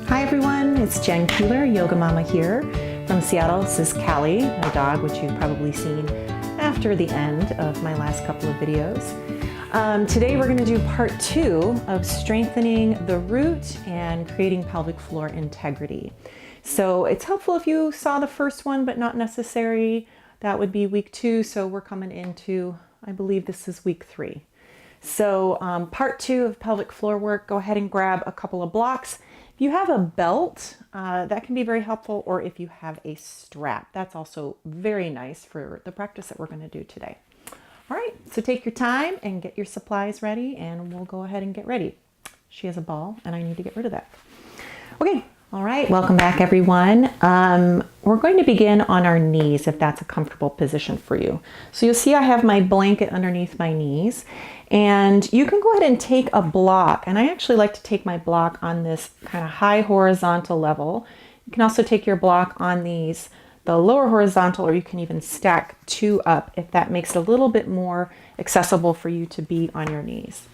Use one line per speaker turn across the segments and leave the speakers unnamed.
Hi everyone, it's Jen Keeler, Yoga Mama here from Seattle. This is Callie, my dog, which you've probably seen after the end of my last couple of videos. Today we're going to do part 2 of strengthening the root and creating pelvic floor integrity. So it's helpful if you saw the first one, but not necessary. That would be week 2, so we're coming into, I believe this is week 3. So part 2 of pelvic floor work, go ahead and grab a couple of blocks. If you have a belt, that can be very helpful, or if you have a strap, that's also very nice for the practice that we're going to do today. All right, so take your time and get your supplies ready, and we'll go ahead and get ready. She has a ball, and I need to get rid of that. Okay, all right, welcome back, everyone. We're going to begin on our knees, if that's a comfortable position for you. So you'll see I have my blanket underneath my knees, and you can go ahead and take a block, and I actually like to take my block on this kind of high horizontal level. You can also take your block on the lower horizontal, or you can even stack 2 up if that makes it a little bit more accessible for you to be on your knees.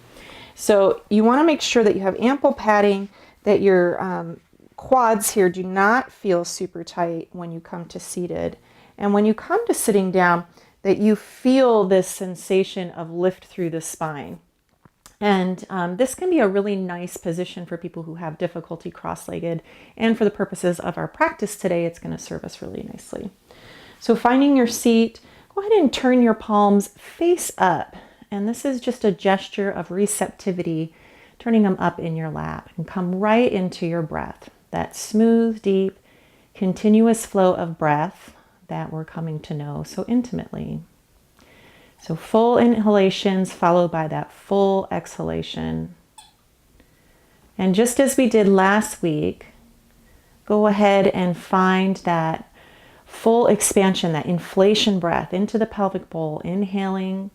So you want to make sure that you have ample padding, that your quads here do not feel super tight when you come to seated. And when you come to sitting down, that you feel this sensation of lift through the spine. And this can be a really nice position for people who have difficulty cross-legged. And for the purposes of our practice today, it's going to serve us really nicely. So finding your seat, go ahead and turn your palms face up. And this is just a gesture of receptivity, turning them up in your lap, and come right into your breath. That smooth, deep, continuous flow of breath that we're coming to know so intimately. So full inhalations followed by that full exhalation. And just as we did last week, go ahead and find that full expansion, that inflation breath into the pelvic bowl, inhaling.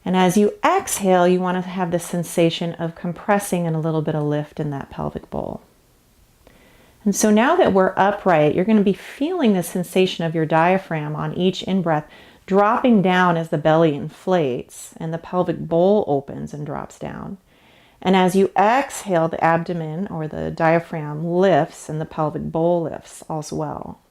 And as you exhale, you want to have the sensation of compressing and a little bit of lift in that pelvic bowl. And so now that we're upright, you're going to be feeling the sensation of your diaphragm on each in-breath dropping down as the belly inflates and the pelvic bowl opens and drops down. And as you exhale, the abdomen or the diaphragm lifts and the pelvic bowl lifts as well.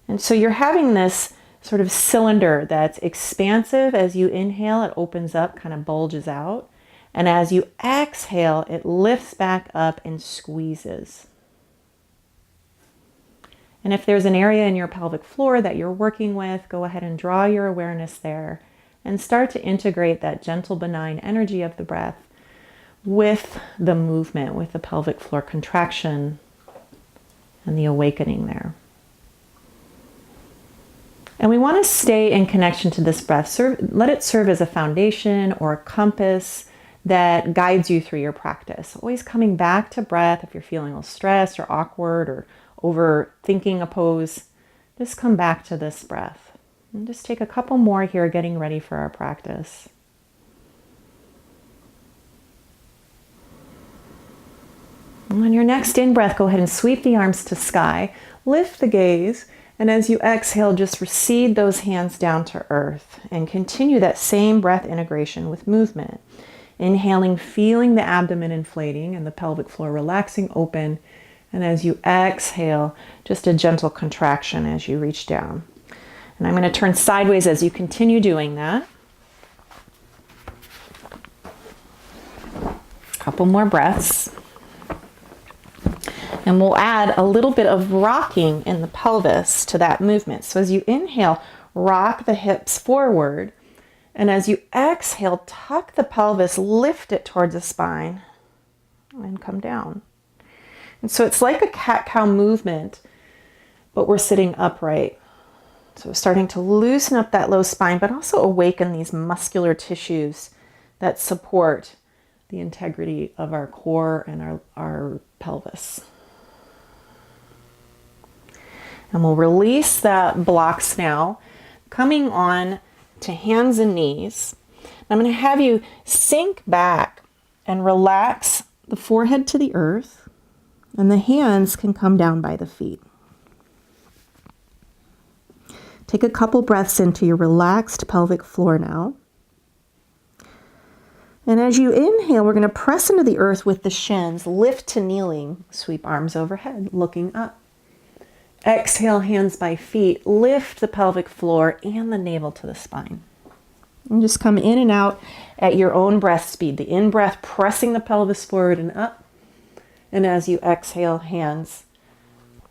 And so you're having this sort of cylinder that's expansive. As you inhale, it opens up, kind of bulges out. And as you exhale, it lifts back up and squeezes. And if there's an area in your pelvic floor that you're working with, go ahead and draw your awareness there and start to integrate that gentle, benign energy of the breath with the movement, with the pelvic floor contraction and the awakening there. And we want to stay in connection to this breath. Let it serve as a foundation or a compass that guides you through your practice. Always coming back to breath if you're feeling a little stressed or awkward or overthinking a pose, just come back to this breath. And just take a couple more here getting ready for our practice. And on your next in-breath, go ahead and sweep the arms to sky, lift the gaze, and as you exhale, just recede those hands down to earth and continue that same breath integration with movement. Inhaling, feeling the abdomen inflating and the pelvic floor relaxing open. And as you exhale, just a gentle contraction as you reach down. And I'm going to turn sideways as you continue doing that. Couple more breaths. And we'll add a little bit of rocking in the pelvis to that movement. So as you inhale, rock the hips forward. And as you exhale, tuck the pelvis, lift it towards the spine, and come down. And so it's like a cat-cow movement, but we're sitting upright. So starting to loosen up that low spine, but also awaken these muscular tissues that support the integrity of our core and our pelvis. And we'll release that blocks now, coming on to hands and knees. I'm going to have you sink back and relax the forehead to the earth. And the hands can come down by the feet. Take a couple breaths into your relaxed pelvic floor now. And as you inhale, we're going to press into the earth with the shins, lift to kneeling, sweep arms overhead, looking up. Exhale, hands by feet, lift the pelvic floor and the navel to the spine. And just come in and out at your own breath speed. The in-breath pressing the pelvis forward and up. And as you exhale, hands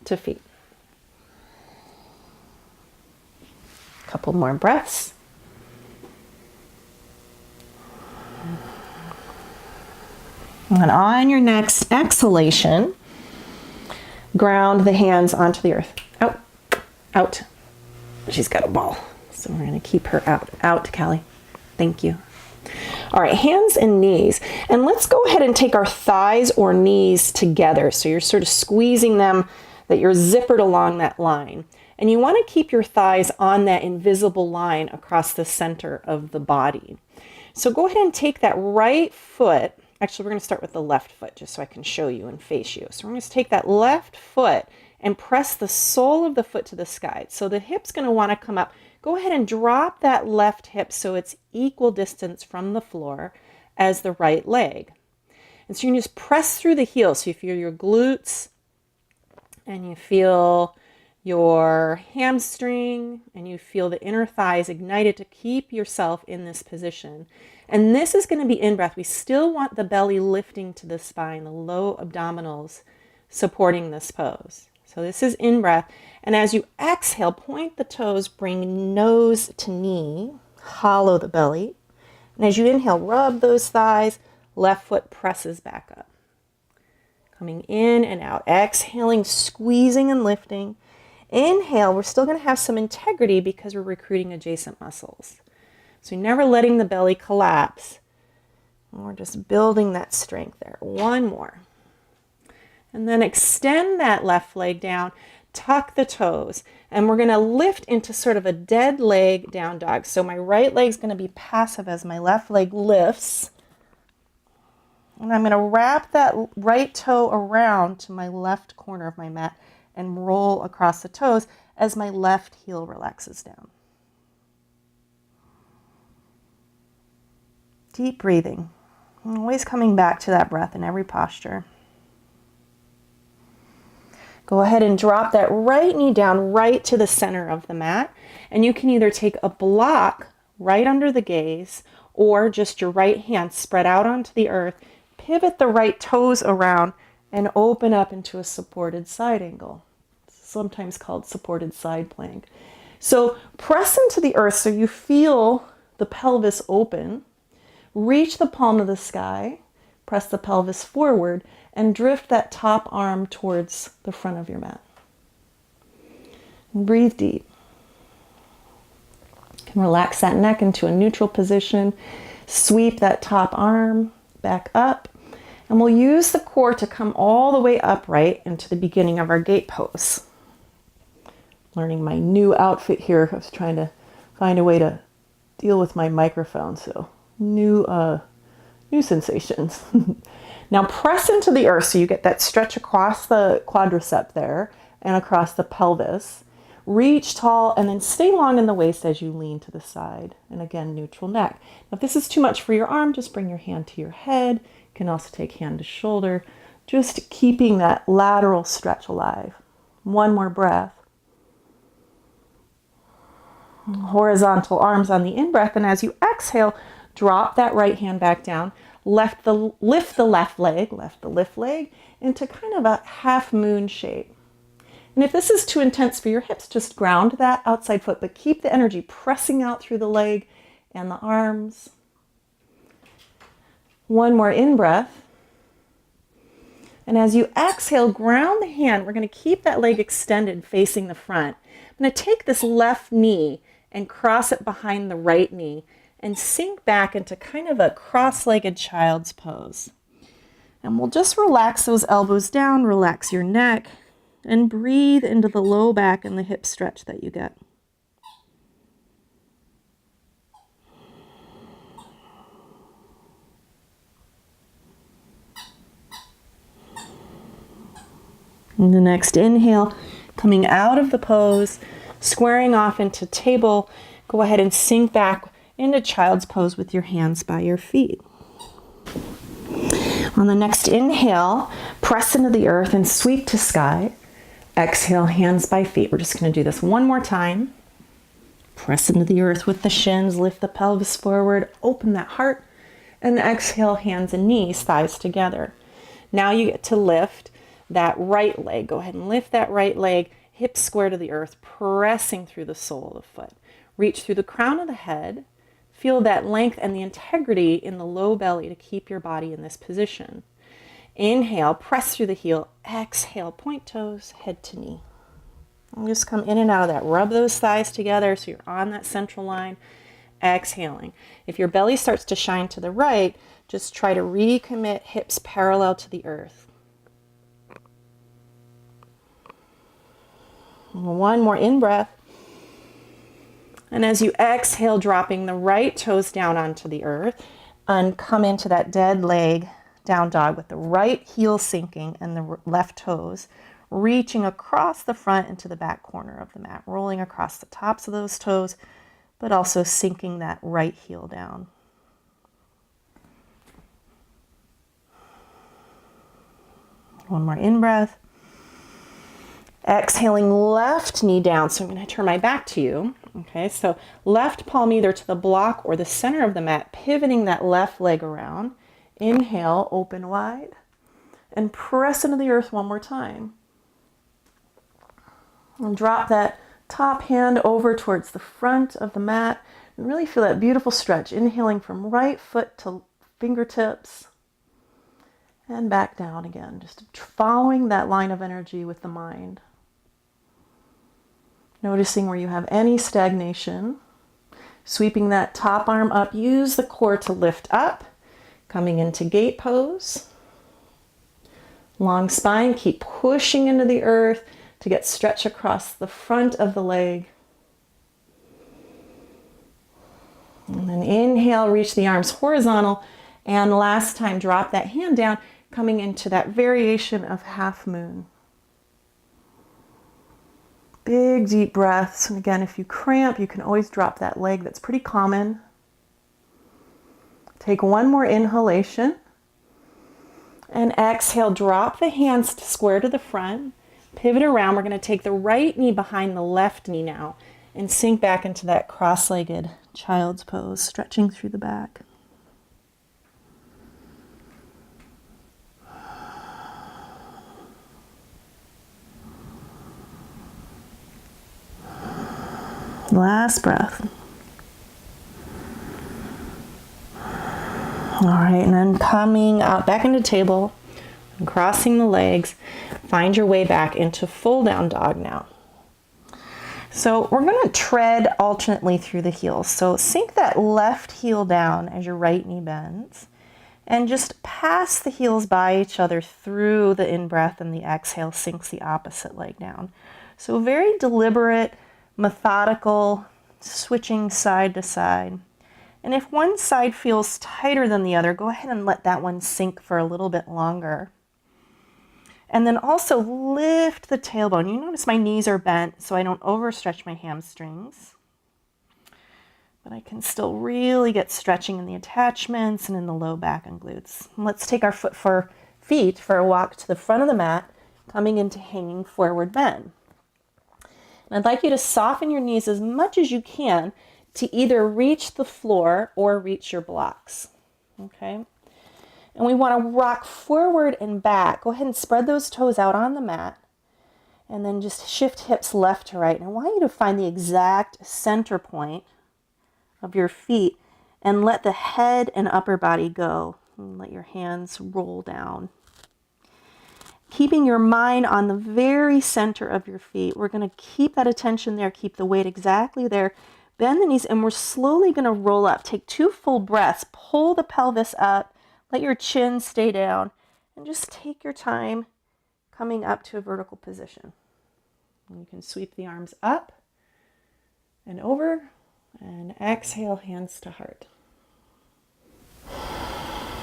to feet. A couple more breaths. And on your next exhalation, ground the hands onto the earth. Out, out. She's got a ball, so we're going to keep her out. Out, Callie. Thank you. All right, hands and knees. And let's go ahead and take our thighs or knees together. So you're sort of squeezing them, that you're zippered along that line. And you want to keep your thighs on that invisible line across the center of the body. So go ahead and take that right foot. Actually, we're going to start with the left foot just so I can show you and face you. So we're going to take that left foot and press the sole of the foot to the sky. So the hip's going to want to come up. Go ahead and drop that left hip so it's equal distance from the floor as the right leg. And so you can just press through the heel. So you feel your glutes and you feel your hamstring and you feel the inner thighs ignited to keep yourself in this position. And this is going to be in breath. We still want the belly lifting to the spine, the low abdominals supporting this pose. So this is in breath. And as you exhale, point the toes, bring nose to knee, hollow the belly. And as you inhale, rub those thighs, left foot presses back up. Coming in and out, exhaling, squeezing and lifting. Inhale, we're still going to have some integrity because we're recruiting adjacent muscles. So you're never letting the belly collapse. We're just building that strength there. One more. And then extend that left leg down, tuck the toes, and we're going to lift into sort of a dead leg down dog. So my right leg is going to be passive as my left leg lifts. And I'm going to wrap that right toe around to my left corner of my mat and roll across the toes as my left heel relaxes down. Deep breathing. Always coming back to that breath in every posture. Go ahead and drop that right knee down right to the center of the mat. And you can either take a block right under the gaze or just your right hand spread out onto the earth, pivot the right toes around and open up into a supported side angle. It's sometimes called supported side plank. So press into the earth so you feel the pelvis open. Reach the palm of the sky, press the pelvis forward, and drift that top arm towards the front of your mat. And breathe deep. You can relax that neck into a neutral position. Sweep that top arm back up. And we'll use the core to come all the way upright into the beginning of our gate pose. Learning my new outfit here. I was trying to find a way to deal with my microphone, so new sensations. Now press into the earth so you get that stretch across the quadricep there and across the pelvis. Reach tall and then stay long in the waist as you lean to the side. And again, neutral neck. Now, if this is too much for your arm, just bring your hand to your head. You can also take hand to shoulder, just keeping that lateral stretch alive. One more breath. Horizontal arms on the in-breath, and as you exhale, drop that right hand back down. Lift the left leg into kind of a half moon shape. And if this is too intense for your hips, just ground that outside foot, but keep the energy pressing out through the leg and the arms. One more in-breath. And as you exhale, ground the hand. We're going to keep that leg extended facing the front. I'm going to take this left knee and cross it behind the right knee and sink back into kind of a cross-legged child's pose. And we'll just relax those elbows down, relax your neck, and breathe into the low back and the hip stretch that you get. And the next inhale, coming out of the pose, squaring off into table, go ahead and sink back into child's pose with your hands by your feet. On the next inhale, press into the earth and sweep to sky. Exhale, hands by feet. We're just going to do this one more time. Press into the earth with the shins, lift the pelvis forward, open that heart, and exhale, hands and knees, thighs together. Now you get to lift that right leg. Go ahead and lift that right leg, hips square to the earth, pressing through the sole of the foot. Reach through the crown of the head. Feel that length and the integrity in the low belly to keep your body in this position. Inhale, press through the heel. Exhale, point toes, head to knee. And just come in and out of that. Rub those thighs together so you're on that central line. Exhaling. If your belly starts to shine to the right, just try to recommit hips parallel to the earth. One more in-breath. And as you exhale, dropping the right toes down onto the earth and come into that dead leg down dog with the right heel sinking and the left toes reaching across the front into the back corner of the mat, rolling across the tops of those toes, but also sinking that right heel down. One more in-breath. Exhaling, left knee down. So I'm going to turn my back to you. Okay, so left palm either to the block or the center of the mat, pivoting that left leg around. Inhale, open wide, and press into the earth one more time. And drop that top hand over towards the front of the mat and really feel that beautiful stretch. Inhaling from right foot to fingertips and back down again, just following that line of energy with the mind. Noticing where you have any stagnation, sweeping that top arm up, use the core to lift up, coming into gate pose. Long spine, keep pushing into the earth to get stretch across the front of the leg. And then inhale, reach the arms horizontal, and last time drop that hand down, coming into that variation of half moon. Big deep breaths, and again, if you cramp, you can always drop that leg. That's pretty common. Take one more inhalation, and exhale, drop the hands to square to the front, pivot around. We're going to take the right knee behind the left knee now, and sink back into that cross-legged child's pose, stretching through the back. Last breath. All right, and then coming out back into table and crossing the legs, find your way back into full down dog now. So we're going to tread alternately through the heels. So sink that left heel down as your right knee bends and just pass the heels by each other through the in-breath, and the exhale sinks the opposite leg down. So very deliberate, methodical, switching side to side. And if one side feels tighter than the other, go ahead and let that one sink for a little bit longer. And then also lift the tailbone. You notice my knees are bent so I don't overstretch my hamstrings. But I can still really get stretching in the attachments and in the low back and glutes. And let's take our feet for a walk to the front of the mat, coming into hanging forward bend. And I'd like you to soften your knees as much as you can to either reach the floor or reach your blocks. Okay? And we want to rock forward and back. Go ahead and spread those toes out on the mat. And then just shift hips left to right. And I want you to find the exact center point of your feet and let the head and upper body go. And let your hands roll down. Keeping your mind on the very center of your feet. We're going to keep that attention there, keep the weight exactly there. Bend the knees, and we're slowly going to roll up. Take 2 full breaths. Pull the pelvis up. Let your chin stay down. And just take your time coming up to a vertical position. And you can sweep the arms up and over. And exhale, hands to heart.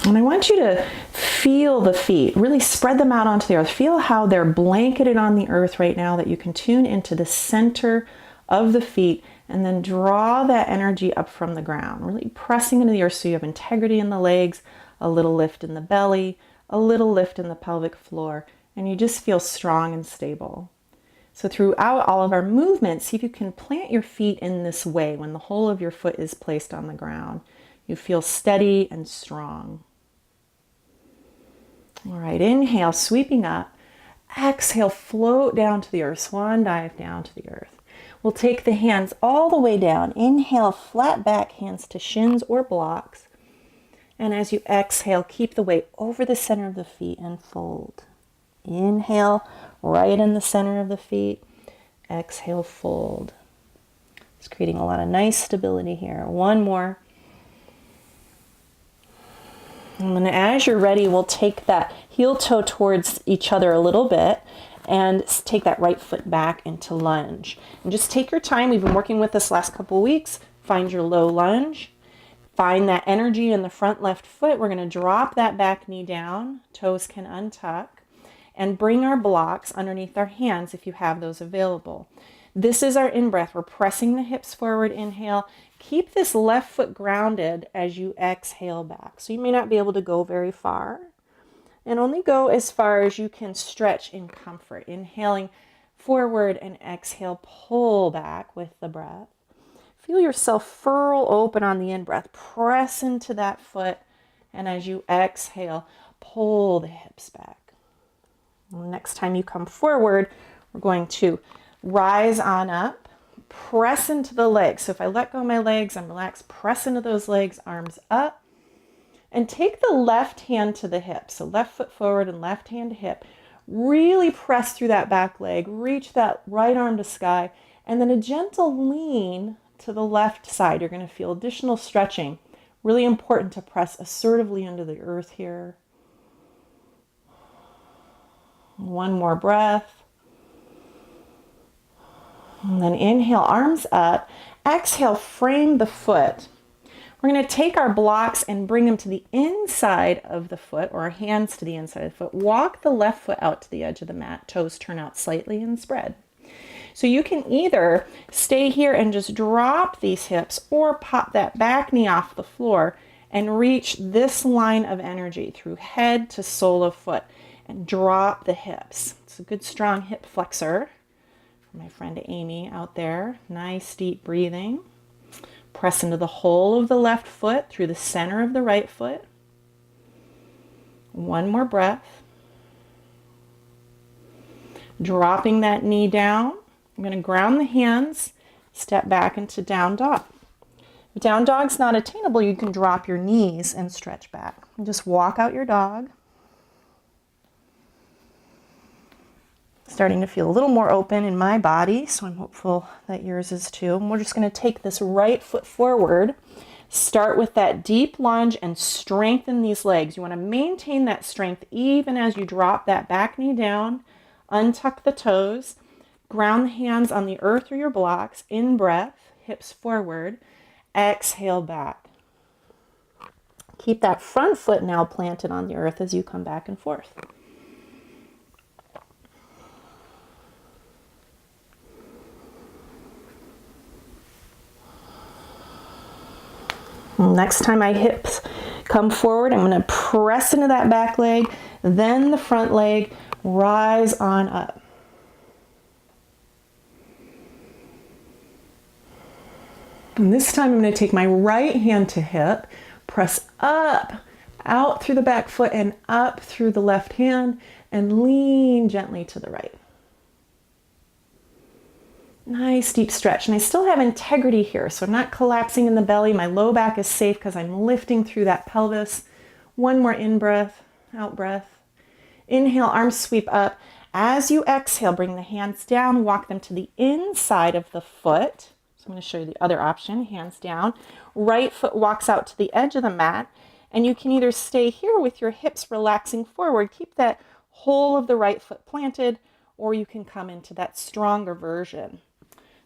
And I want you to feel the feet, really spread them out onto the earth. Feel how they're blanketed on the earth right now, that you can tune into the center of the feet and then draw that energy up from the ground, really pressing into the earth so you have integrity in the legs, a little lift in the belly, a little lift in the pelvic floor, and you just feel strong and stable. So throughout all of our movements, see if you can plant your feet in this way when the whole of your foot is placed on the ground. You feel steady and strong. All right, inhale, sweeping up. Exhale, float down to the earth, swan dive down to the earth. We'll take the hands all the way down. Inhale, flat back, hands to shins or blocks. And as you exhale, keep the weight over the center of the feet and fold. Inhale, right in the center of the feet. Exhale, fold. It's creating a lot of nice stability here. One more. And then as you're ready, we'll take that heel toe towards each other a little bit and take that right foot back into lunge. And just take your time. We've been working with this last couple weeks. Find your low lunge. Find that energy in the front left foot. We're going to drop that back knee down. Toes can untuck. And bring our blocks underneath our hands if you have those available. This is our in-breath. We're pressing the hips forward, inhale. Keep this left foot grounded as you exhale back. So you may not be able to go very far. And only go as far as you can stretch in comfort. Inhaling forward and exhale, pull back with the breath. Feel yourself furl open on the in-breath. Press into that foot. And as you exhale, pull the hips back. Next time you come forward, we're going to rise on up, press into the legs. So if I let go of my legs, I'm relaxed, press into those legs, arms up, and take the left hand to the hip. So left foot forward and left hand to hip. Really press through that back leg, reach that right arm to sky, and then a gentle lean to the left side. You're going to feel additional stretching. Really important to press assertively into the earth here. One more breath. And then inhale, arms up. Exhale, frame the foot. We're going to take our blocks and bring them to the inside of the foot, or our hands to the inside of the foot. Walk the left foot out to the edge of the mat. Toes turn out slightly and spread. So you can either stay here and just drop these hips, or pop that back knee off the floor and reach this line of energy through head to sole of foot. And drop the hips. It's a good strong hip flexor. For my friend Amy out there. Nice deep breathing. Press into the whole of the left foot through the center of the right foot. One more breath. Dropping that knee down. I'm going to ground the hands. Step back into down dog. If down dog's not attainable, you can drop your knees and stretch back. And just walk out your dog. Starting to feel a little more open in my body, so I'm hopeful that yours is too. And we're just going to take this right foot forward, start with that deep lunge and strengthen these legs. You want to maintain that strength even as you drop that back knee down, untuck the toes, ground the hands on the earth or your blocks, in breath, hips forward, exhale back. Keep that front foot now planted on the earth as you come back and forth. Next time my hips come forward, I'm going to press into that back leg, then the front leg, rise on up. And this time I'm going to take my right hand to hip, press up, out through the back foot and up through the left hand, and lean gently to the right. Nice deep stretch. And I still have integrity here, so I'm not collapsing in the belly. My low back is safe because I'm lifting through that pelvis. One more in-breath, out-breath. Inhale, arms sweep up. As you exhale, bring the hands down, walk them to the inside of the foot. So I'm going to show you the other option, hands down. Right foot walks out to the edge of the mat, and you can either stay here with your hips relaxing forward, keep that whole of the right foot planted, or you can come into that stronger version.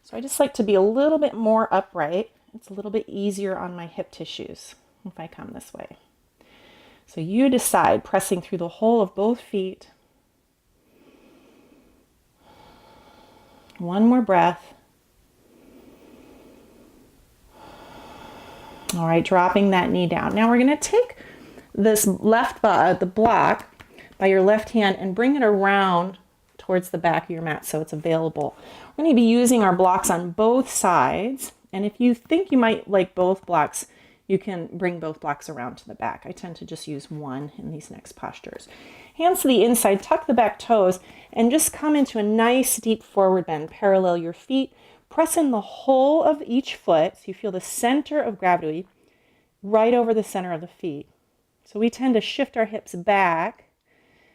So I just like to be a little bit more upright. It's a little bit easier on my hip tissues if I come this way. So you decide, pressing through the whole of both feet. One more breath. All right, dropping that knee down. Now we're going to take this the block, by your left hand and bring it around towards the back of your mat so it's available. We're going to be using our blocks on both sides. And if you think you might like both blocks, you can bring both blocks around to the back. I tend to just use one in these next postures. Hands to the inside, tuck the back toes, and just come into a nice deep forward bend. Parallel your feet. Press in the whole of each foot so you feel the center of gravity right over the center of the feet. So we tend to shift our hips back.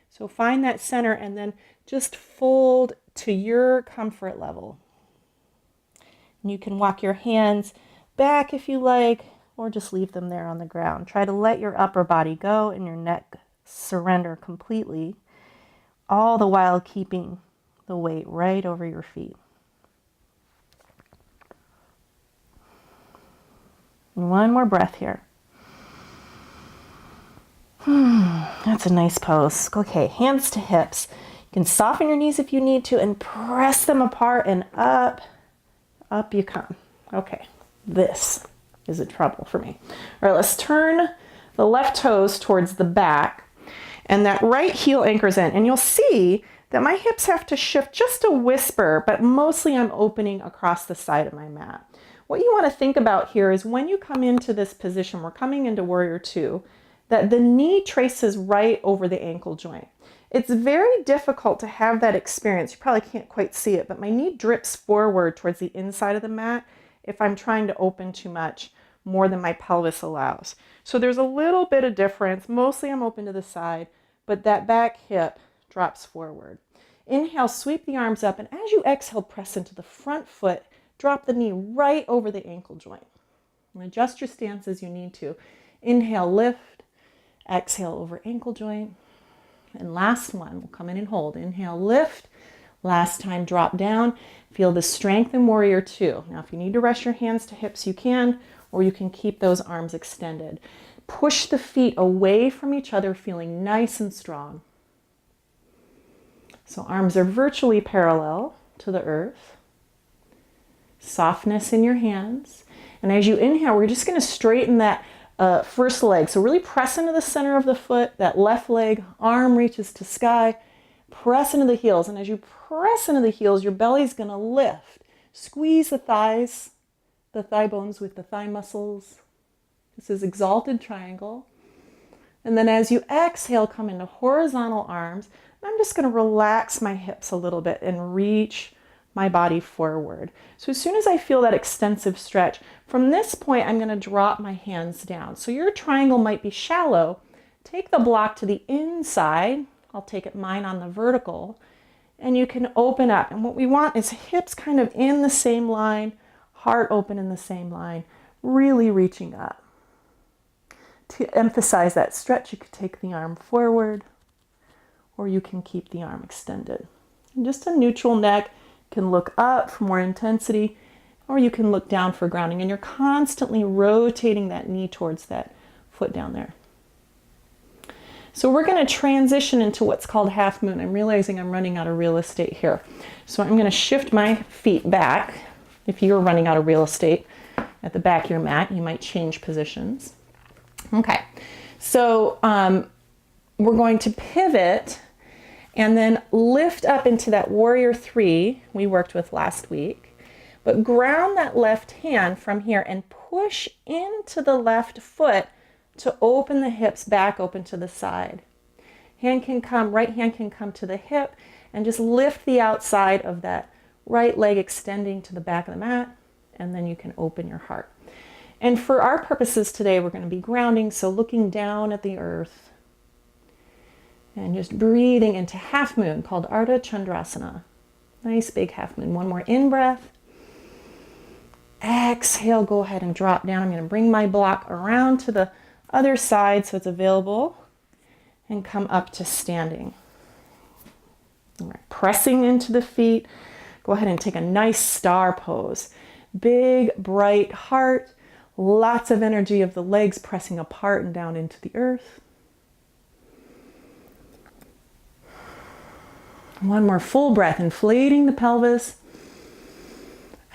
So find that center and then just fold to your comfort level. And you can walk your hands back if you like, or just leave them there on the ground. Try to let your upper body go and your neck surrender completely, all the while keeping the weight right over your feet. And one more breath here. That's a nice pose. Okay, hands to hips. You can soften your knees if you need to and press them apart and up you come. Okay, this is a trouble for me. All right, let's turn the left toes towards the back and that right heel anchors in. And you'll see that my hips have to shift just a whisper, but mostly I'm opening across the side of my mat. What you want to think about here is when you come into this position, we're coming into Warrior Two, that the knee traces right over the ankle joint. It's very difficult to have that experience. You probably can't quite see it, but my knee drips forward towards the inside of the mat if I'm trying to open too much, more than my pelvis allows. So there's a little bit of difference. Mostly I'm open to the side, but that back hip drops forward. Inhale, sweep the arms up, and as you exhale, press into the front foot. Drop the knee right over the ankle joint. And adjust your stance as you need to. Inhale, lift. Exhale over ankle joint. And last one, we'll come in and hold. Inhale, lift. Last time, drop down. Feel the strength in Warrior Two. Now, if you need to rest your hands to hips, you can, or you can keep those arms extended. Push the feet away from each other, feeling nice and strong. So arms are virtually parallel to the earth. Softness in your hands. And as you inhale, we're just going to straighten that first leg. So really press into the center of the foot, that left leg, arm reaches to sky. Press into the heels. And as you press into the heels, your belly's going to lift. Squeeze the thighs, the thigh bones with the thigh muscles. This is exalted triangle. And then as you exhale, come into horizontal arms. I'm just going to relax my hips a little bit and reach my body forward. So as soon as I feel that extensive stretch, from this point, I'm going to drop my hands down. So your triangle might be shallow. Take the block to the inside. I'll take it mine on the vertical. And you can open up. And what we want is hips kind of in the same line, heart open in the same line, really reaching up. To emphasize that stretch, you could take the arm forward, or you can keep the arm extended. And just a neutral neck. Can look up for more intensity, or you can look down for grounding, and you're constantly rotating that knee towards that foot down there. So we're going to transition into what's called half moon. I'm realizing I'm running out of real estate here. So I'm going to shift my feet back. If you're running out of real estate at the back of your mat, you might change positions. Okay, so we're going to pivot and then lift up into that Warrior Three we worked with last week. But ground that left hand from here and push into the left foot to open the hips back open to the side. Right hand can come to the hip and just lift the outside of that right leg extending to the back of the mat, and then you can open your heart. And for our purposes today, we're going to be grounding, so looking down at the earth. And just breathing into half moon called Ardha Chandrasana. Nice big half moon. One more in breath. Exhale, go ahead and drop down. I'm going to bring my block around to the other side so it's available and come up to standing. All right, pressing into the feet. Go ahead and take a nice star pose. Big, bright heart. Lots of energy of the legs pressing apart and down into the earth. One more full breath, inflating the pelvis.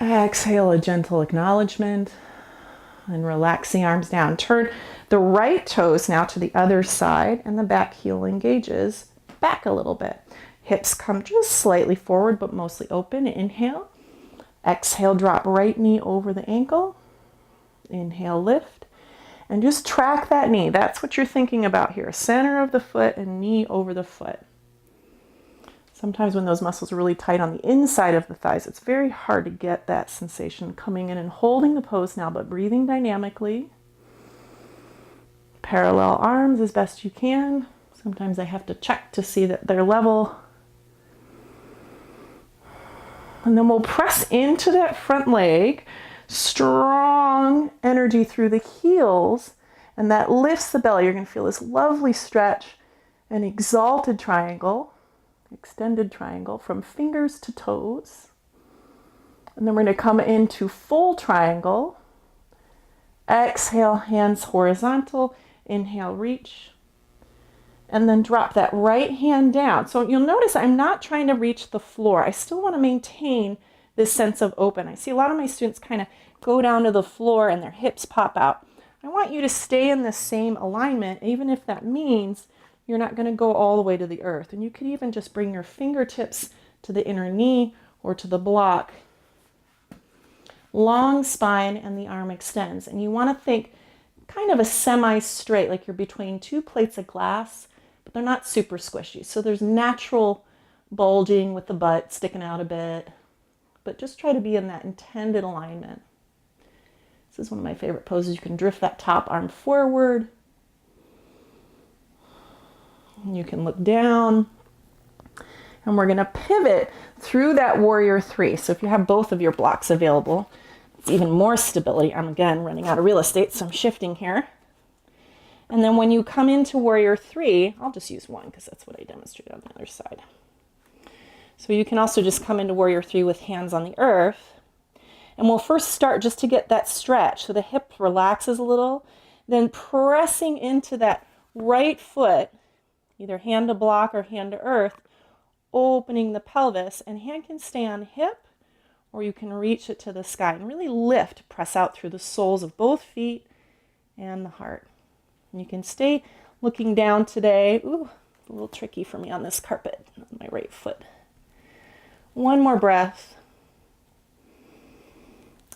Exhale, a gentle acknowledgement. And relax the arms down. Turn the right toes now to the other side, and the back heel engages back a little bit. Hips come just slightly forward, but mostly open. Inhale. Exhale, drop right knee over the ankle. Inhale, lift. And just track that knee. That's what you're thinking about here. Center of the foot and knee over the foot. Sometimes when those muscles are really tight on the inside of the thighs, it's very hard to get that sensation coming in and holding the pose now, but breathing dynamically. Parallel arms as best you can. Sometimes I have to check to see that they're level. And then we'll press into that front leg. Strong energy through the heels, and that lifts the belly. You're going to feel this lovely stretch, an exalted triangle, extended triangle from fingers to toes. And then we're going to come into full triangle. Exhale, hands horizontal. Inhale, reach. And then drop that right hand down. So you'll notice I'm not trying to reach the floor. I still want to maintain this sense of open. I see a lot of my students kind of go down to the floor and their hips pop out. I want you to stay in the same alignment, even if that means you're not going to go all the way to the earth. And you could even just bring your fingertips to the inner knee or to the block. Long spine and the arm extends. And you want to think kind of a semi-straight, like you're between two plates of glass, but they're not super squishy. So there's natural bulging with the butt sticking out a bit. But just try to be in that intended alignment. This is one of my favorite poses. You can drift that top arm forward. You can look down. And we're going to pivot through that warrior three. So if you have both of your blocks available, it's even more stability. I'm again running out of real estate, so I'm shifting here. And then when you come into warrior three, I'll just use one because that's what I demonstrated on the other side. So you can also just come into warrior three with hands on the earth. And we'll first start just to get that stretch so the hip relaxes a little. Then pressing into that right foot, either hand to block or hand to earth, opening the pelvis. And hand can stay on hip or you can reach it to the sky and really lift, press out through the soles of both feet and the heart. And you can stay looking down today. Ooh, a little tricky for me on this carpet on my right foot. One more breath.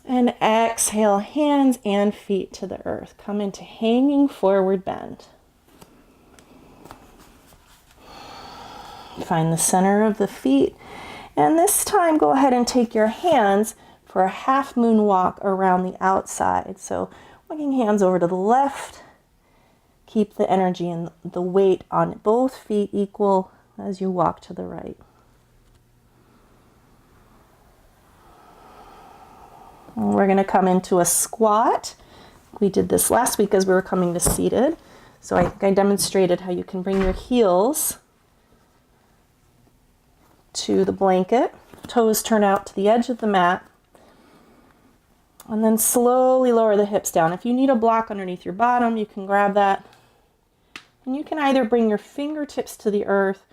And exhale, hands and feet to the earth. Come into hanging forward bend. Find the center of the feet. And this time, go ahead and take your hands for a half moon walk around the outside. So walking hands over to the left. Keep the energy and the weight on both feet equal as you walk to the right. And we're going to come into a squat. We did this last week as we were coming to seated. So I think I demonstrated how you can bring your heels to the blanket. Toes turn out to the edge of the mat. And then slowly lower the hips down. If you need a block underneath your bottom, you can grab that. And you can either bring your fingertips to the earth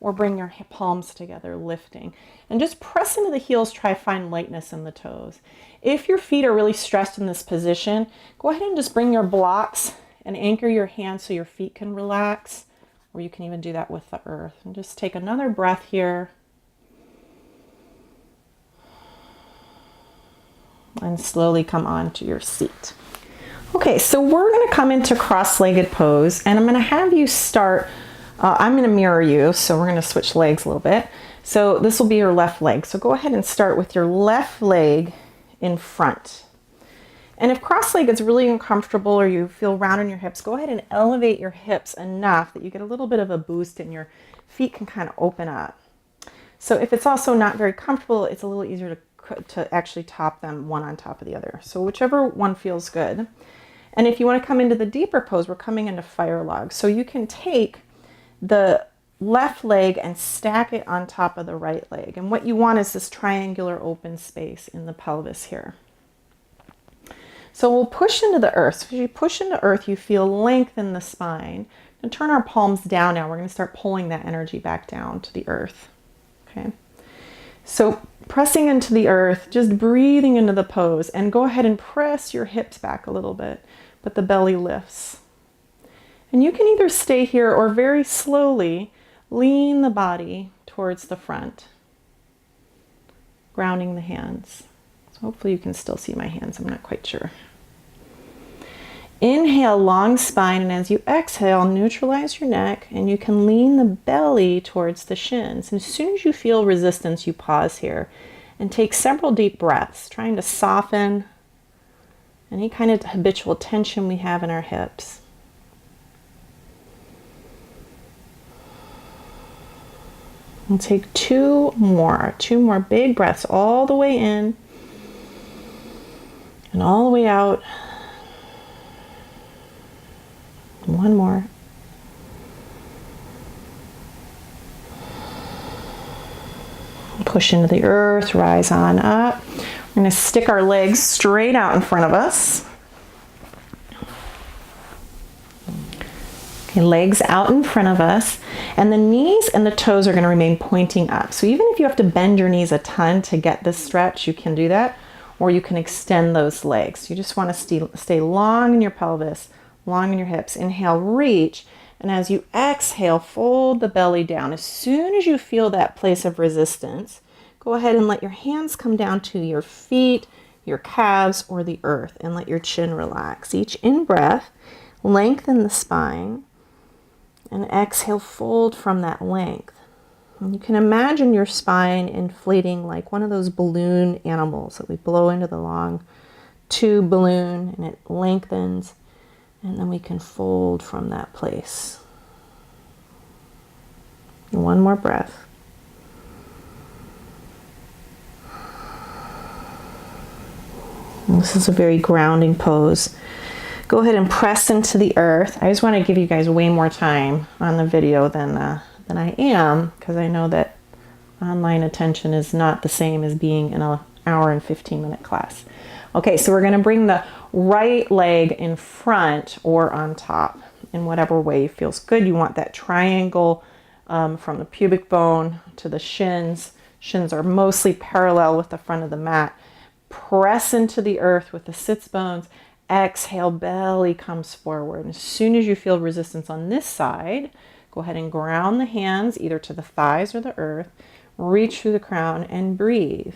or bring your palms together, lifting. And just press into the heels, try to find lightness in the toes. If your feet are really stressed in this position, go ahead and just bring your blocks and anchor your hands so your feet can relax, or you can even do that with the earth. And just take another breath here. And slowly come onto your seat. Okay, so we're going to come into cross-legged pose, and I'm going to have you start. I'm going to mirror you, so we're going to switch legs a little bit. So this will be your left leg. So go ahead and start with your left leg in front. And if cross-legged is really uncomfortable or you feel round in your hips, go ahead and elevate your hips enough that you get a little bit of a boost and your feet can kind of open up. So if it's also not very comfortable, it's a little easier to actually top them one on top of the other. So whichever one feels good. And if you want to come into the deeper pose, we're coming into fire log. So you can take the left leg and stack it on top of the right leg. And what you want is this triangular open space in the pelvis here. So we'll push into the earth. So as you push into earth, you feel length in the spine. And turn our palms down now. We're going to start pulling that energy back down to the earth. Okay. So pressing into the earth, just breathing into the pose, and go ahead and press your hips back a little bit, but the belly lifts. And you can either stay here or very slowly lean the body towards the front, grounding the hands. So hopefully you can still see my hands. I'm not quite sure. Inhale, long spine, and as you exhale, neutralize your neck, and you can lean the belly towards the shins. And as soon as you feel resistance, you pause here and take several deep breaths, trying to soften any kind of habitual tension we have in our hips. And take two more big breaths all the way in and all the way out. One more. Push into the earth, rise on up. We're going to stick our legs straight out in front of us. Okay, legs out in front of us, and the knees and the toes are going to remain pointing up. So even if you have to bend your knees a ton to get this stretch, you can do that, or you can extend those legs. You just want to stay long in your pelvis, long in your hips. Inhale, reach, and as you exhale, fold the belly down. As soon as you feel that place of resistance, go ahead and let your hands come down to your feet, your calves, or the earth, and let your chin relax. Each in-breath, lengthen the spine, and exhale, fold from that length. And you can imagine your spine inflating like one of those balloon animals that we blow into the long tube balloon, and it lengthens. And then we can fold from that place. One more breath. And this is a very grounding pose. Go ahead and press into the earth. I just want to give you guys way more time on the video than I am, because I know that online attention is not the same as being in an hour and 15-minute class. Okay, so we're going to bring the right leg in front or on top in whatever way feels good. You want that triangle from the pubic bone to the shins. Shins are mostly parallel with the front of the mat. Press into the earth with the sits bones. Exhale, belly comes forward. And as soon as you feel resistance on this side, go ahead and ground the hands either to the thighs or the earth. Reach through the crown and breathe.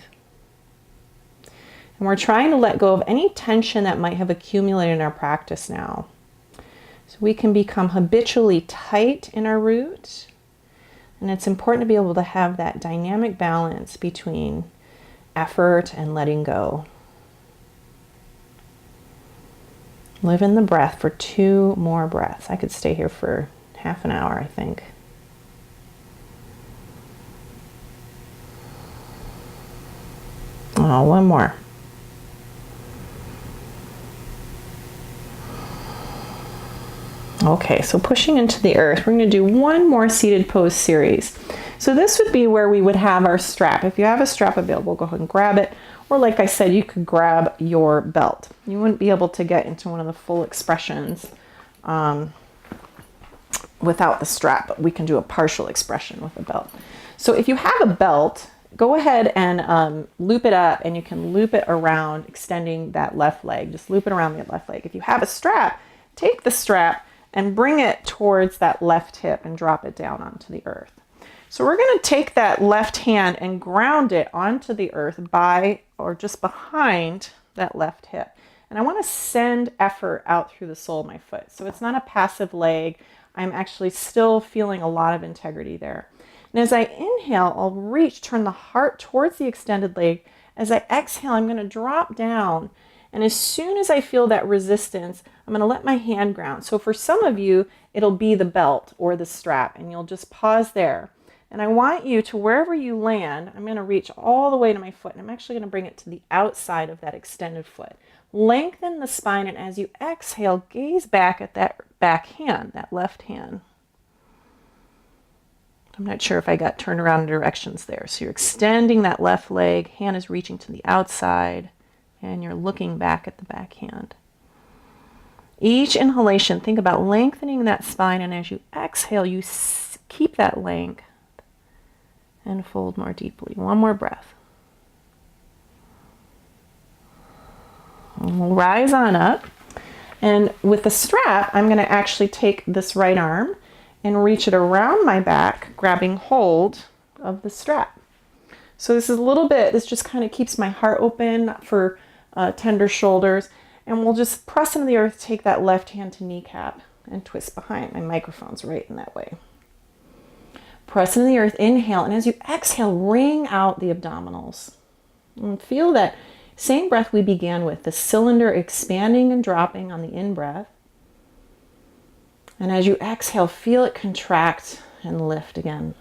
And we're trying to let go of any tension that might have accumulated in our practice now. So we can become habitually tight in our root. And it's important to be able to have that dynamic balance between effort and letting go. Live in the breath for 2 more breaths. I could stay here for half an hour, I think. Oh, one more. Okay, so pushing into the earth, we're going to do one more seated pose series. So this would be where we would have our strap. If you have a strap available, go ahead and grab it. Or like I said, you could grab your belt. You wouldn't be able to get into one of the full expressions without the strap, but we can do a partial expression with a belt. So if you have a belt, go ahead and loop it up, and you can loop it around, extending that left leg. Just loop it around the left leg. If you have a strap, take the strap and bring it towards that left hip and drop it down onto the earth. So we're going to take that left hand and ground it onto the earth by or just behind that left hip. And I want to send effort out through the sole of my foot. So it's not a passive leg. I'm actually still feeling a lot of integrity there. And as I inhale, I'll reach, turn the heart towards the extended leg. As I exhale, I'm going to drop down. And as soon as I feel that resistance, I'm going to let my hand ground. So for some of you, it'll be the belt or the strap, and you'll just pause there. And I want you to, wherever you land, I'm going to reach all the way to my foot, and I'm actually going to bring it to the outside of that extended foot. Lengthen the spine, and as you exhale, gaze back at that back hand, that left hand. I'm not sure if I got turned around in directions there. So you're extending that left leg, hand is reaching to the outside, and you're looking back at the back hand. Each inhalation, think about lengthening that spine, and as you exhale, you keep that length and fold more deeply. One more breath. And we'll rise on up. And with the strap, I'm going to actually take this right arm and reach it around my back, grabbing hold of the strap. So this is a little bit, this just kind of keeps my heart open for tender shoulders. And we'll just press into the earth, take that left hand to kneecap and twist behind. My microphone's right in that way. Press into the earth, inhale, and as you exhale, wring out the abdominals. And feel that same breath we began with, the cylinder expanding and dropping on the in-breath. And as you exhale, feel it contract and lift again.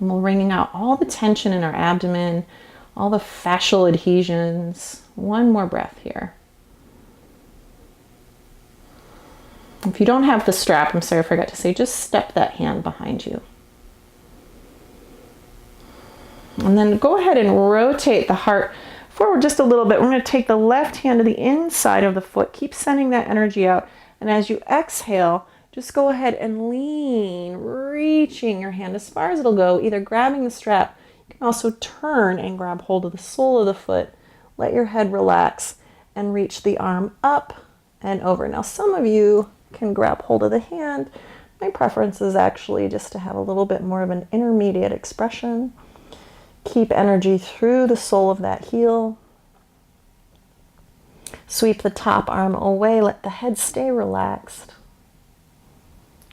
And we're wringing out all the tension in our abdomen, all the fascial adhesions. One more breath here. If you don't have the strap, I'm sorry, I forgot to say, just step that hand behind you. And then go ahead and rotate the heart forward just a little bit. We're going to take the left hand to the inside of the foot. Keep sending that energy out. And as you exhale, just go ahead and lean, reaching your hand as far as it'll go, either grabbing the strap. You can also turn and grab hold of the sole of the foot. Let your head relax and reach the arm up and over. Now, some of you can grab hold of the hand. My preference is actually just to have a little bit more of an intermediate expression. Keep energy through the sole of that heel. Sweep the top arm away. Let the head stay relaxed.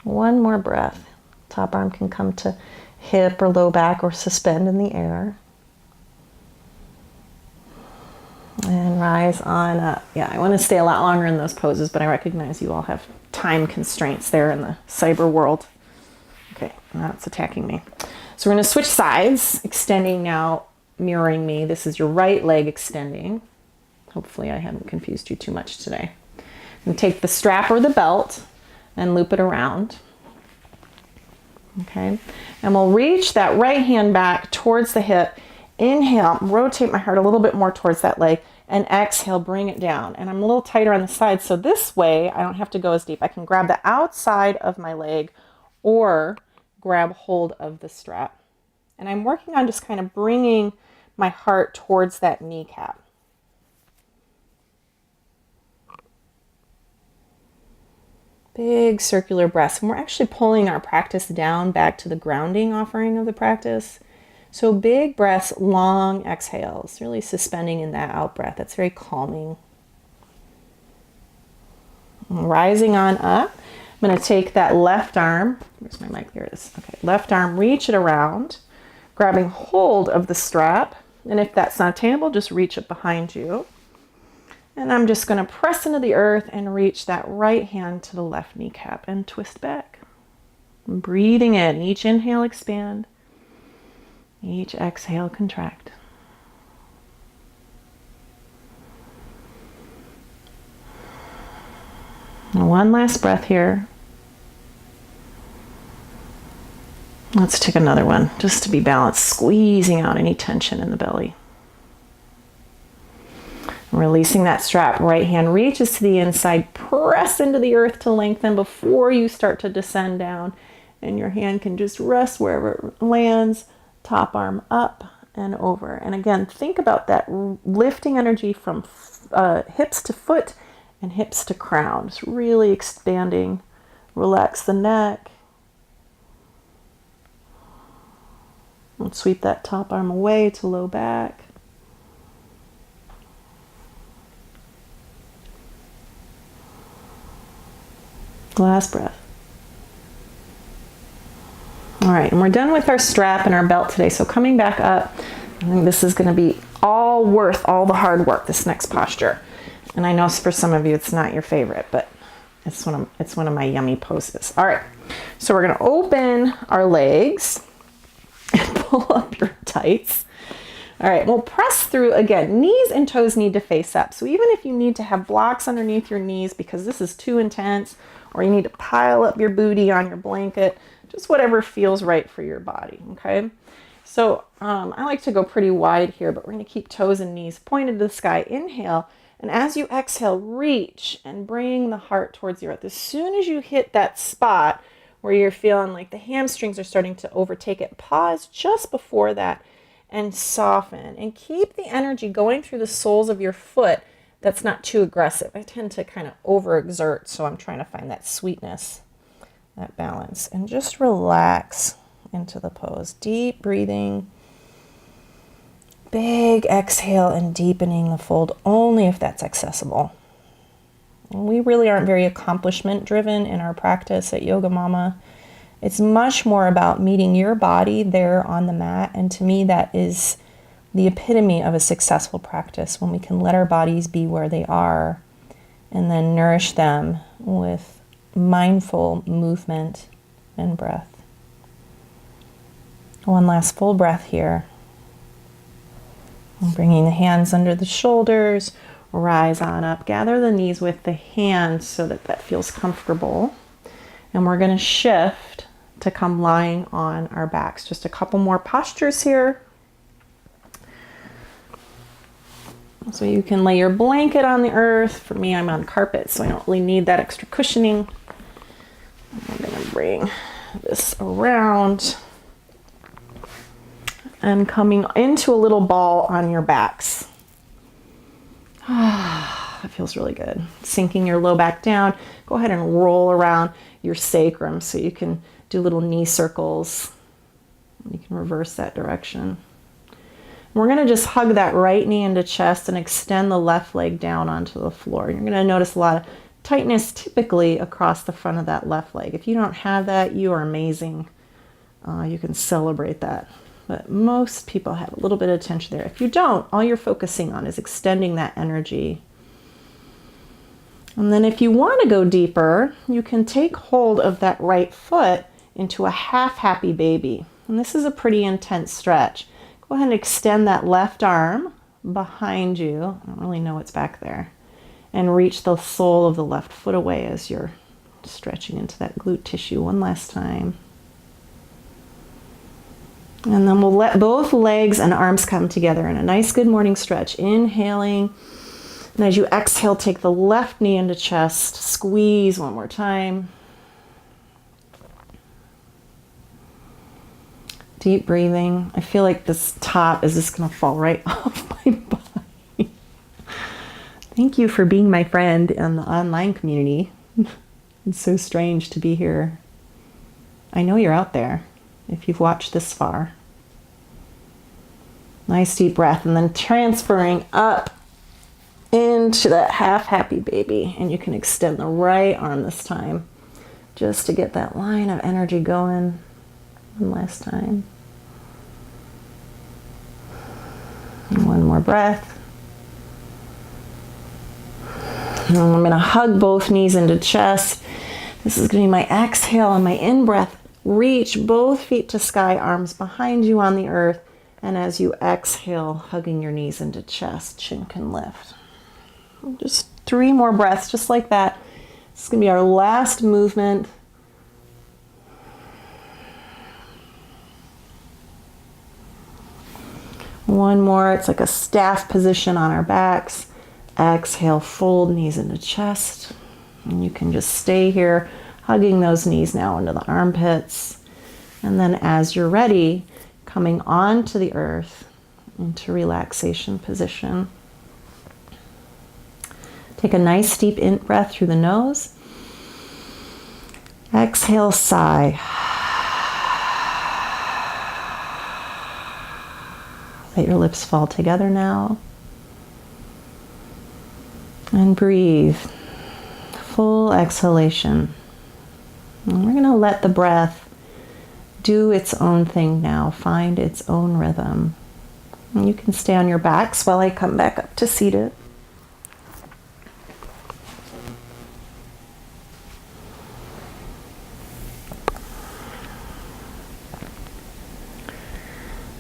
One more breath. Top arm can come to hip or low back or suspend in the air. And rise on up. Yeah, I want to stay a lot longer in those poses, but I recognize you all have time constraints there in the cyber world. Okay, now it's attacking me. So we're going to switch sides, extending now, mirroring me. This is your right leg extending. Hopefully I haven't confused you too much today. And take the strap or the belt and loop it around. Okay, and we'll reach that right hand back towards the hip. Inhale, rotate my heart a little bit more towards that leg, and exhale, bring it down. And I'm a little tighter on the side, so this way I don't have to go as deep. I can grab the outside of my leg or grab hold of the strap. And I'm working on just kind of bringing my heart towards that kneecap. Big circular breaths. And we're actually pulling our practice down back to the grounding offering of the practice. So big breaths, long exhales, really suspending in that out breath. That's very calming. Rising on up. I'm going to take that left arm. Where's my mic? There it is. Okay, left arm, reach it around, grabbing hold of the strap. And if that's not attainable, just reach it behind you. And I'm just going to press into the earth and reach that right hand to the left kneecap and twist back. And breathing in. Each inhale, expand. Each exhale, contract. And one last breath here. Let's take another one just to be balanced, squeezing out any tension in the belly. Releasing that strap. Right hand reaches to the inside. Press into the earth to lengthen before you start to descend down. And your hand can just rest wherever it lands. Top arm up and over. And again, think about that lifting energy from hips to foot and hips to crown. Just really expanding. Relax the neck. And sweep that top arm away to low back. Last breath. All right, and we're done with our strap and our belt today. So coming back up, I think this is going to be all worth all the hard work, this next posture. And I know for some of you it's not your favorite, but it's one of my yummy poses. All right, so we're going to open our legs and pull up your tights. All right, we'll press through again. Knees and toes need to face up. So even if you need to have blocks underneath your knees because this is too intense, or you need to pile up your booty on your blanket, just whatever feels right for your body, okay? So I like to go pretty wide here, but we're gonna keep toes and knees pointed to the sky. Inhale, and as you exhale, reach and bring the heart towards the earth. As soon as you hit that spot where you're feeling like the hamstrings are starting to overtake it, pause just before that and soften. And keep the energy going through the soles of your foot that's not too aggressive. I tend to kind of overexert, so I'm trying to find that sweetness. that balance, and just relax into the pose. Deep breathing, big exhale, and deepening the fold only if that's accessible. And we really aren't very accomplishment driven in our practice at Yoga Mama. It's much more about meeting your body there on the mat, and to me that is the epitome of a successful practice, when we can let our bodies be where they are and then nourish them with mindful movement and breath. One last full breath here. And bringing the hands under the shoulders, rise on up. Gather the knees with the hands so that that feels comfortable. And we're going to shift to come lying on our backs. Just a couple more postures here. So you can lay your blanket on the earth. For me, I'm on carpet, so I don't really need that extra cushioning. I'm going to bring this around and coming into a little ball on your backs. That feels really good. Sinking your low back down. Go ahead and roll around your sacrum so you can do little knee circles. You can reverse that direction. We're going to just hug that right knee into chest and extend the left leg down onto the floor. You're going to notice a lot of tightness typically across the front of that left leg. If you don't have that, you are amazing. You can celebrate that. But most people have a little bit of tension there. If you don't, all you're focusing on is extending that energy. And then if you want to go deeper, you can take hold of that right foot into a half happy baby. And this is a pretty intense stretch. Go ahead and extend that left arm behind you. I don't really know what's back there. And reach the sole of the left foot away as you're stretching into that glute tissue one last time. And then we'll let both legs and arms come together in a nice good morning stretch. Inhaling. And as you exhale, take the left knee into chest. Squeeze one more time. Deep breathing. I feel like this top is just going to fall right off my body. Thank you for being my friend in the online community. It's so strange to be here. I know you're out there if you've watched this far. Nice deep breath, and then transferring up into that half happy baby. And you can extend the right arm this time just to get that line of energy going. One last time. And one more breath. And I'm going to hug both knees into chest. This is going to be my exhale, and my in-breath. Reach both feet to sky, arms behind you on the earth. And as you exhale, hugging your knees into chest, chin can lift. Just 3 more breaths, just like that. This is going to be our last movement. One more. It's like a staff position on our backs. Exhale, fold knees into chest. And you can just stay here, hugging those knees now into the armpits. And then as you're ready, coming onto the earth into relaxation position. Take a nice deep in breath through the nose. Exhale, sigh. Let your lips fall together now. And breathe. Full exhalation. And we're going to let the breath do its own thing now. Find its own rhythm. And you can stay on your backs while I come back up to seated.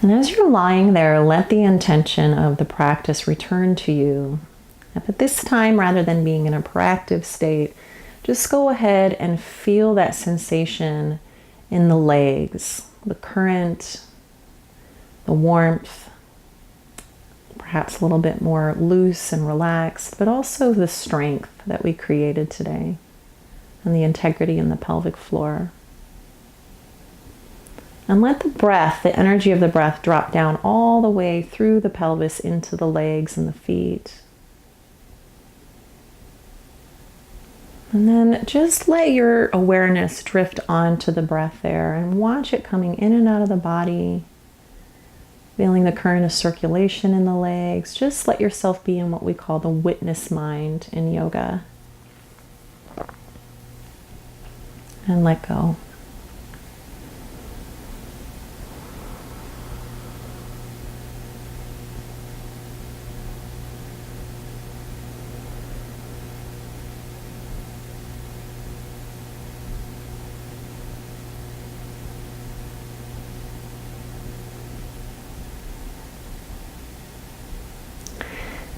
And as you're lying there, let the intention of the practice return to you. But this time, rather than being in a proactive state, just go ahead and feel that sensation in the legs, the current, the warmth, perhaps a little bit more loose and relaxed, but also the strength that we created today and the integrity in the pelvic floor. And let the breath, the energy of the breath, drop down all the way through the pelvis into the legs and the feet. And then just let your awareness drift onto the breath there and watch it coming in and out of the body, feeling the current of circulation in the legs. Just let yourself be in what we call the witness mind in yoga. And let go.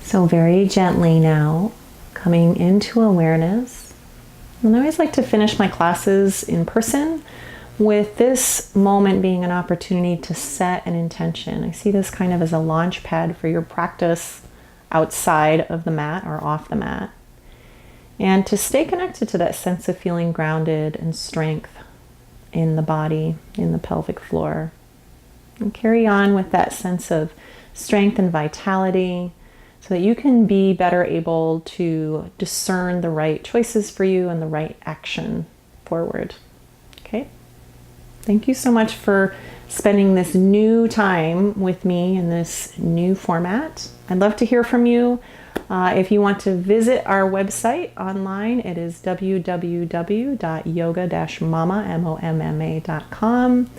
So very gently now, coming into awareness. And I always like to finish my classes in person with this moment being an opportunity to set an intention. I see this kind of as a launch pad for your practice outside of the mat or off the mat. And to stay connected to that sense of feeling grounded and strength in the body, in the pelvic floor. And carry on with that sense of strength and vitality, so that you can be better able to discern the right choices for you and the right action forward. Okay? Thank you so much for spending this new time with me in this new format. I'd love to hear from you. If you want to visit our website online, it is www.yoga-momma.com.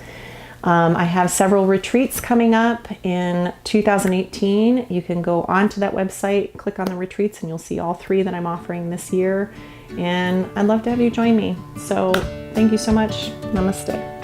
I have several retreats coming up in 2018. You can go onto that website, click on the retreats, and you'll see all 3 that I'm offering this year. And I'd love to have you join me. So thank you so much. Namaste.